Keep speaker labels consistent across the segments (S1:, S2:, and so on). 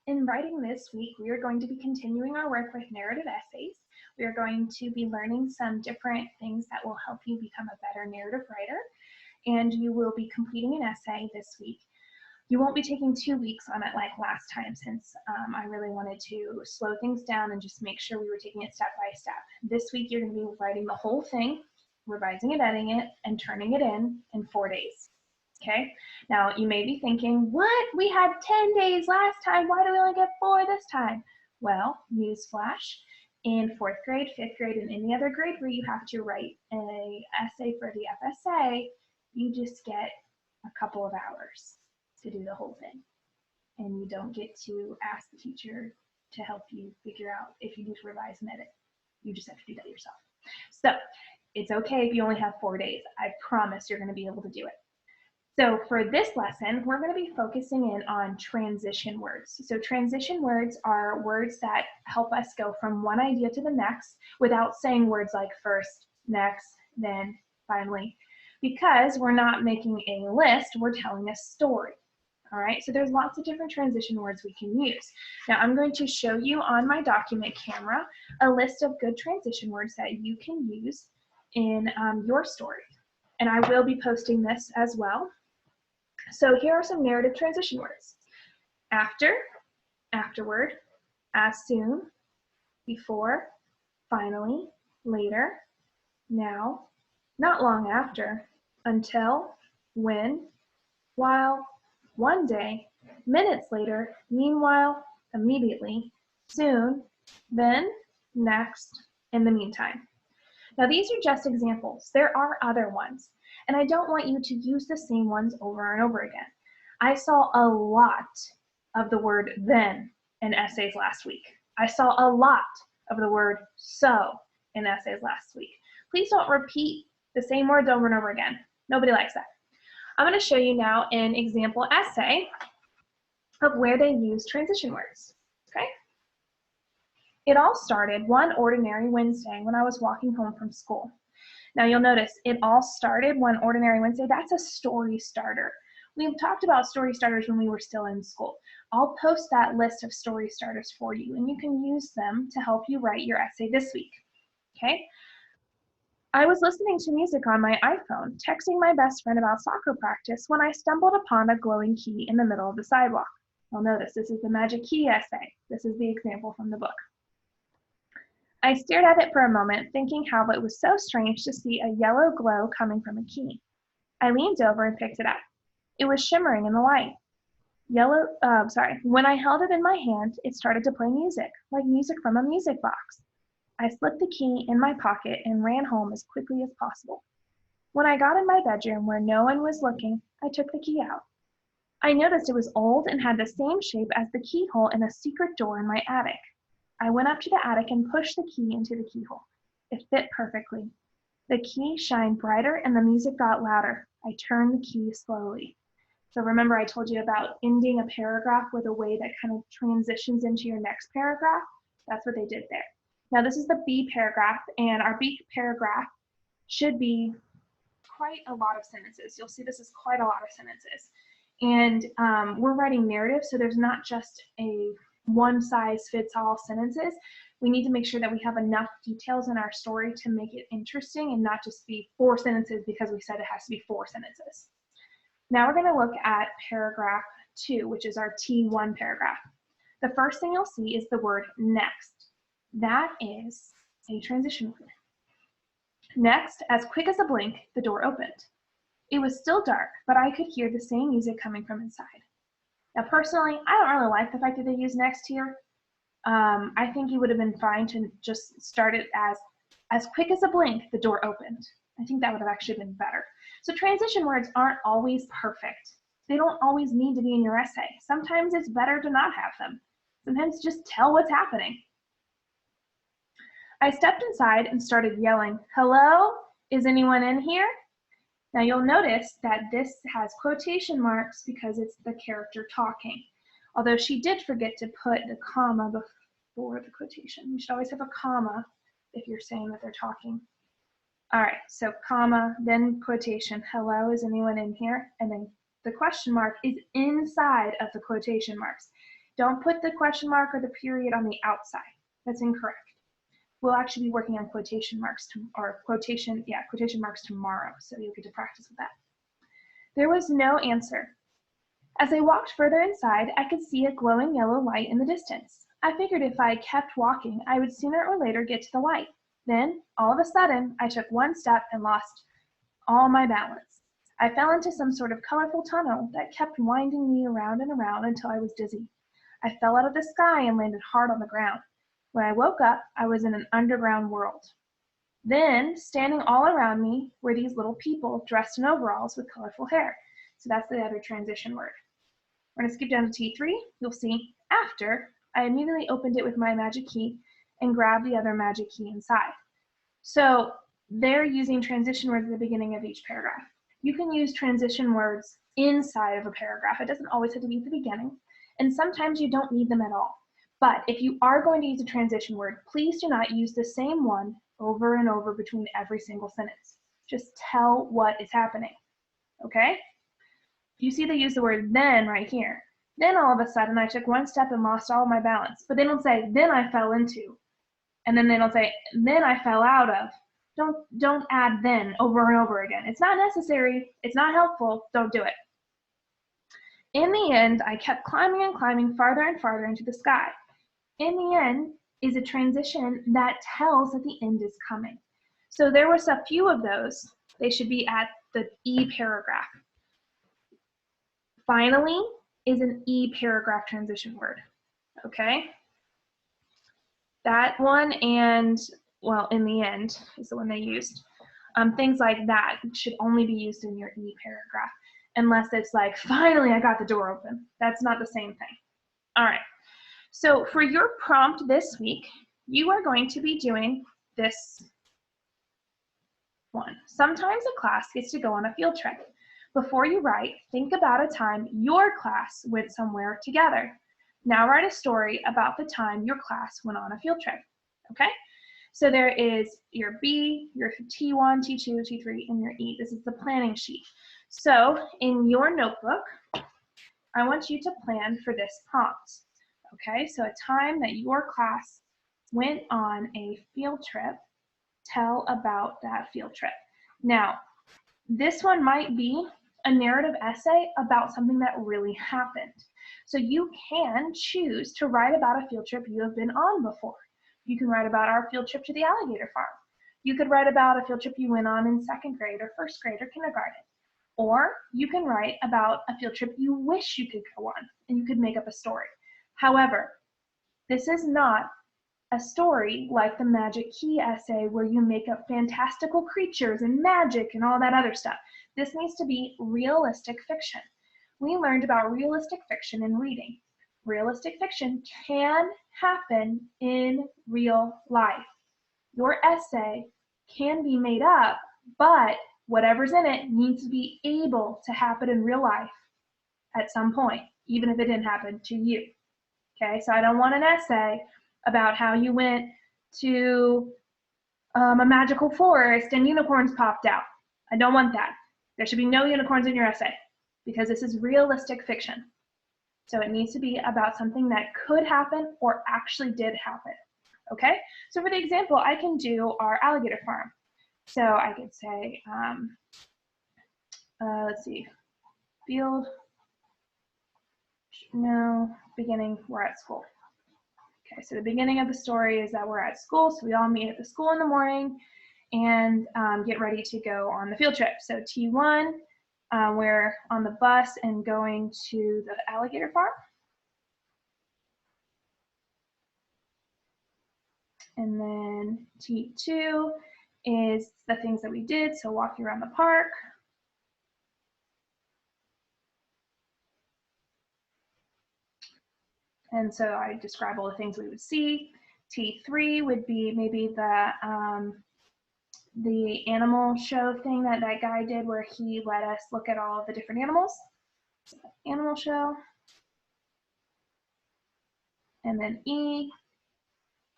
S1: In writing this week, we are going to be continuing our work with narrative essays. We are going to be learning some different things that will help you become a better narrative writer, and you will be completing an essay this week. You won't be taking 2 weeks on it like last time, since I really wanted to slow things down and just make sure we were taking it step by step. This week, you're going to be writing the whole thing, revising it, editing it, and turning it in 4 days. Okay, now you may be thinking, what? We had 10 days last time. Why do we only get 4 this time? Well, newsflash. In 4th grade, 5th grade, and any other grade where you have to write an essay for the FSA, you just get a couple of hours to do the whole thing. And you don't get to ask the teacher to help you figure out if you need to revise and edit. You just have to do that yourself. So it's okay if you only have 4 days. I promise you're going to be able to do it. So for this lesson, we're going to be focusing in on transition words. So transition words are words that help us go from one idea to the next without saying words like first, next, then, finally. Because we're not making a list, we're telling a story. All right, so there's lots of different transition words we can use. Now I'm going to show you on my document camera a list of good transition words that you can use in your story. And I will be posting this as well. So here are some narrative transition words. After, afterward, as soon, before, finally, later, now, not long after, until, when, while, one day, minutes later, meanwhile, immediately, soon, then, next, in the meantime. Now these are just examples. There are other ones, and I don't want you to use the same ones over and over again. I saw a lot of the word then in essays last week. I saw a lot of the word so in essays last week. Please don't repeat the same words over and over again. Nobody likes that. I'm going to show you now an example essay of where they use transition words. Okay? It all started one ordinary Wednesday when I was walking home from school. Now you'll notice it all started one ordinary Wednesday. That's a story starter. We've talked about story starters when we were still in school. I'll post that list of story starters for you, and you can use them to help you write your essay this week. Okay? I was listening to music on my iPhone, texting my best friend about soccer practice when I stumbled upon a glowing key in the middle of the sidewalk. You'll notice this is the magic key essay. This is the example from the book. I stared at it for a moment, thinking how it was so strange to see a yellow glow coming from a key. I leaned over and picked it up. It was shimmering in the light. When I held it in my hand, it started to play music, like music from a music box. I slipped the key in my pocket and ran home as quickly as possible. When I got in my bedroom where no one was looking, I took the key out. I noticed it was old and had the same shape as the keyhole in a secret door in my attic. I went up to the attic and pushed the key into the keyhole. It fit perfectly. The key shined brighter and the music got louder. I turned the key slowly. So remember I told you about ending a paragraph with a way that kind of transitions into your next paragraph? That's what they did there. Now this is the B paragraph, and our B paragraph should be quite a lot of sentences. You'll see this is quite a lot of sentences. And we're writing narrative, so there's not just a one-size-fits-all sentences. We need to make sure that we have enough details in our story to make it interesting and not just be 4 sentences because we said it has to be 4 sentences. Now we're going to look at paragraph 2, which is our T1 paragraph. The first thing you'll see is the word next. That is a transition word. Next, as quick as a blink, the door opened. It was still dark, but I could hear the same music coming from inside. Now, personally, I don't really like the fact that they use next here. I think it would have been fine to just start it as quick as a blink, the door opened. I think that would have actually been better. So transition words aren't always perfect. They don't always need to be in your essay. Sometimes it's better to not have them. Sometimes just tell what's happening. I stepped inside and started yelling, "Hello? Is anyone in here?" Now you'll notice that this has quotation marks because it's the character talking. Although she did forget to put the comma before the quotation. You should always have a comma if you're saying that they're talking. All right, so comma, then quotation, "Hello, is anyone in here?" And then the question mark is inside of the quotation marks. Don't put the question mark or the period on the outside. That's incorrect. We'll actually be working on quotation marks quotation marks tomorrow, so you'll get to practice with that. There was no answer. As I walked further inside, I could see a glowing yellow light in the distance. I figured if I kept walking, I would sooner or later get to the light. Then, all of a sudden, I took one step and lost all my balance. I fell into some sort of colorful tunnel that kept winding me around and around until I was dizzy. I fell out of the sky and landed hard on the ground. When I woke up, I was in an underground world. Then, standing all around me were these little people dressed in overalls with colorful hair. So that's the other transition word. We're going to skip down to T3. You'll see after, I immediately opened it with my magic key and grabbed the other magic key inside. So they're using transition words at the beginning of each paragraph. You can use transition words inside of a paragraph. It doesn't always have to be at the beginning, and sometimes you don't need them at all. But if you are going to use a transition word, please do not use the same one over and over between every single sentence. Just tell what is happening, okay? You see they use the word then right here. Then all of a sudden I took one step and lost all of my balance. But they don't say, then I fell into. And then they don't say, then I fell out of. Don't add then over and over again. It's not necessary. It's not helpful. Don't do it. In the end, I kept climbing and climbing farther and farther into the sky. In the end is a transition that tells that the end is coming. So there was a few of those. They should be at the E paragraph. Finally is an E paragraph transition word, okay? That one and, well, in the end is the one they used. Things like that should only be used in your E paragraph, unless it's like, finally I got the door open. That's not the same thing. All right, so for your prompt this week, you are going to be doing this one. Sometimes a class gets to go on a field trip. Before you write, think about a time your class went somewhere together. Now write a story about the time your class went on a field trip, okay? So there is your B, your T1, T2, T3, and your E. This is the planning sheet. So in your notebook, I want you to plan for this prompt, okay? So a time that your class went on a field trip, tell about that field trip. Now, this one might be a narrative essay about something that really happened. So you can choose to write about a field trip you have been on before. You can write about our field trip to the alligator farm. You could write about a field trip you went on in second grade or first grade or kindergarten. Or you can write about a field trip you wish you could go on, and you could make up a story. However, this is not a story like the Magic Key essay where you make up fantastical creatures and magic and all that other stuff. This needs to be realistic fiction. We learned about realistic fiction in reading. Realistic fiction can happen in real life. Your essay can be made up, but whatever's in it needs to be able to happen in real life at some point, even if it didn't happen to you. Okay, so I don't want an essay about how you went to a magical forest and unicorns popped out. I don't want that. There should be no unicorns in your essay because this is realistic fiction. So it needs to be about something that could happen or actually did happen. Okay, so for the example, I can do our alligator farm. So I could say, let's see, field, no, beginning, we're at school. Okay, so the beginning of the story is that we're at school, so we all meet at the school in the morning and get ready to go on the field trip. So T1, we're on the bus and going to the alligator farm. And then T2 is the things that we did, so walking around the park. And so I describe all the things we would see. T3 would be maybe the animal show thing that that guy did where he let us look at all of the different animals. Animal show. And then E,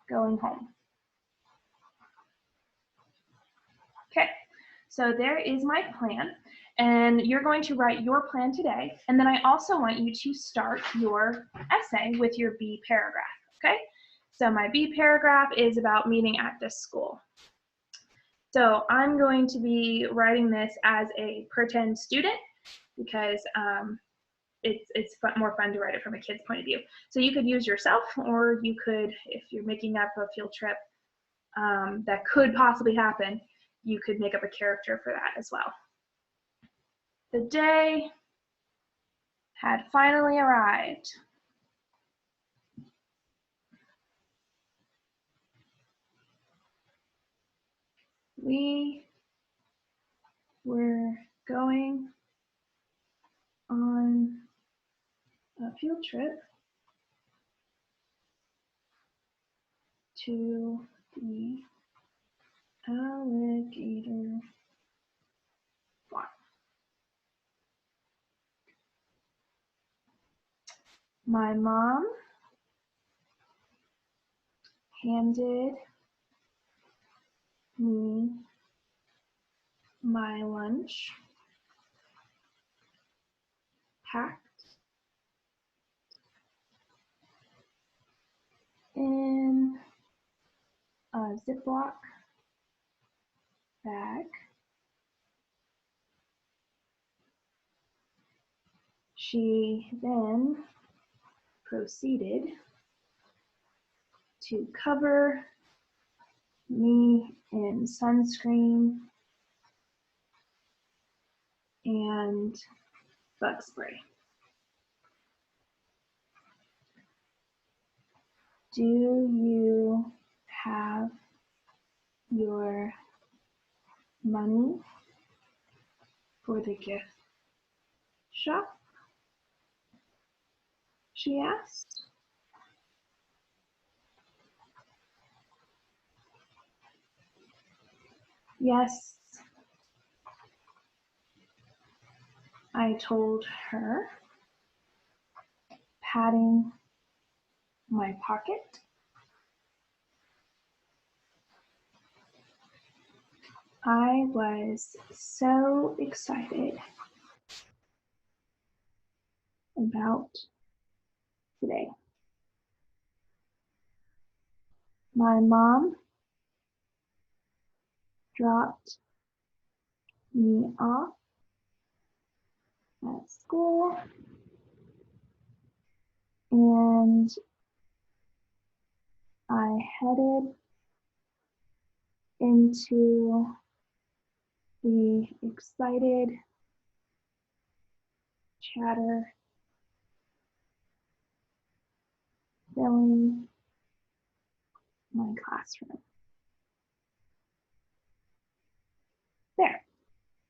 S1: going home. Okay, so there is my plan. And you're going to write your plan today. And then I also want you to start your essay with your B paragraph, okay? So my B paragraph is about meeting at this school. So I'm going to be writing this as a pretend student because it's more fun to write it from a kid's point of view. So you could use yourself, or you could, if you're making up a field trip that could possibly happen, you could make up a character for that as well. The day had finally arrived. We were going on a field trip to the alligator farm. My mom handed me my lunch packed in a Ziploc bag. She then proceeded to cover me in sunscreen and bug spray. Do you have your money for the gift shop? She asked. Yes, I told her, patting my pocket. I was so excited about today. My mom dropped me off at school, and I headed into the excited chatter filling my classroom.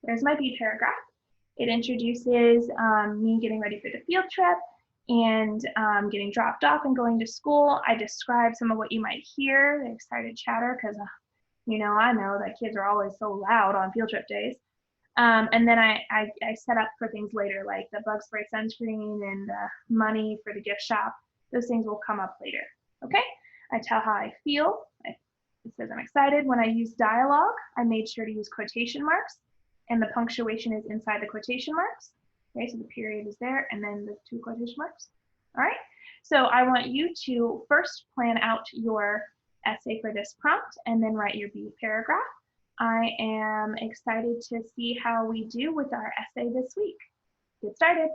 S1: There's my B paragraph. It introduces me getting ready for the field trip and getting dropped off and going to school. I describe some of what you might hear, the excited chatter, because I know that kids are always so loud on field trip days. And then I set up for things later, like the bug spray sunscreen and the money for the gift shop. Those things will come up later, okay? I tell how I feel. It says I'm excited. When I use dialogue, I made sure to use quotation marks, and the punctuation is inside the quotation marks. Okay, so the period is there, and then the 2 quotation marks. All right, so I want you to first plan out your essay for this prompt, and then write your B paragraph. I am excited to see how we do with our essay this week. Get started.